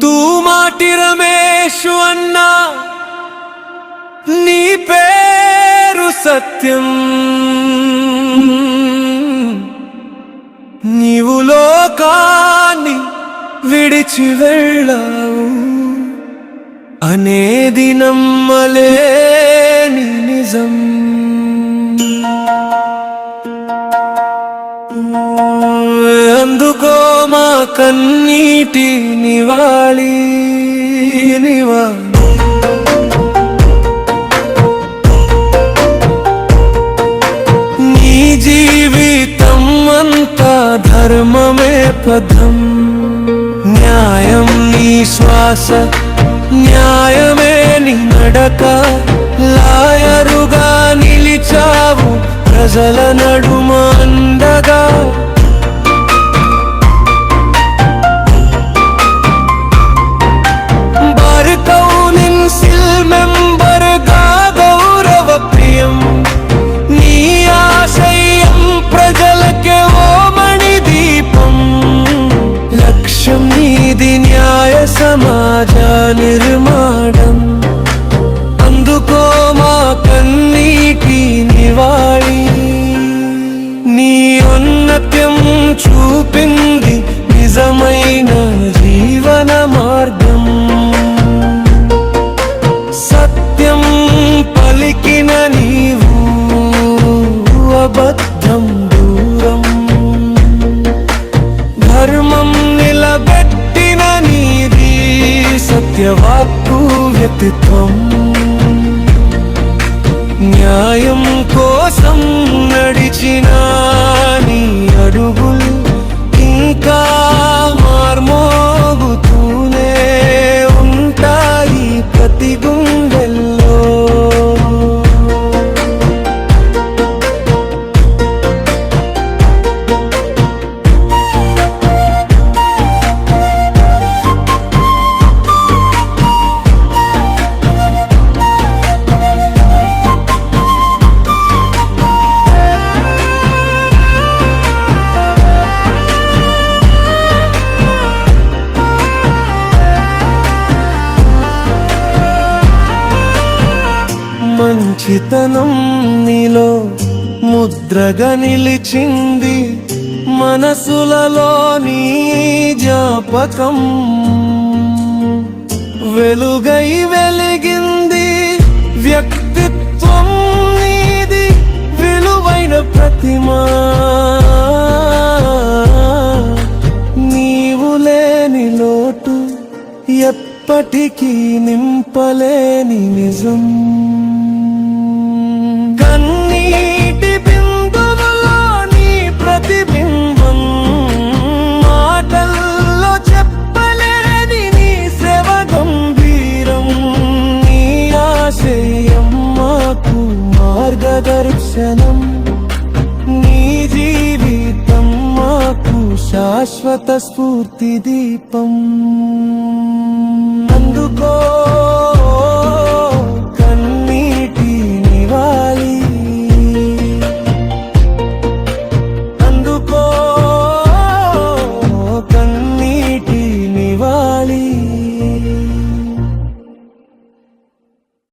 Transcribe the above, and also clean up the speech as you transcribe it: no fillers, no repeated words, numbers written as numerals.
तू माटी रमेश अन्ना नी पेरु सत्यम नीवु लोकान्नि विडिचि वेल्लावु अनेदी नम्मलेनि निजं అందుకో మా కన్నీటి నివాళి నీ జీవితం అంతా ధర్మమే పదం న్యాయం నీ శ్వాస న్యాయమే నీ నడక లాయరుగా నిలిచావు ప్రజల నడుమ అండగా బార్ కౌన్సిల్ మెంబర్ గా గౌరవ ప్రియం నీ ఆశయం ప్రజలకే ఓ మణి దీపం లక్ష్యం నీది న్యాయ సమాజ నిర్మాణం అందుకో మా కన్నీటి నివాళి నీ ఔన్నత్యం చూపింది నిజమైన జీవన మార్గం సత్యం పలికిన నీవు అబద్ధం దూరం ధర్మం నిలబెట్టిన నీది సత్యవాక్కు వ్యక్తిత్వం న్యాయం కోసం నడిచిన నీ అడుగులు ఇంకా మార్మోగుతూనే ఉంటాయి ప్రతి గుండెల్లో మంచితనం నీలో ముద్రగా నిలిచింది మనసులలో నీ జ్ఞాపకం వెలుగై వెలిగింది వ్యక్తిత్వం నీది విలువైన ప్రతిమా నీవు లేని లోటు ఎప్పటికీ నింపలేని నిజం కన్నీటి బిందువులో నీ ప్రతిబింబం మాటల్లో చెప్పలేని నీ సేవ గంభీరం నీ ఆశయం మాకు మార్గదర్శనం నీ జీవితం మాకు శాశ్వత స్ఫూర్తి దీపం అందుకో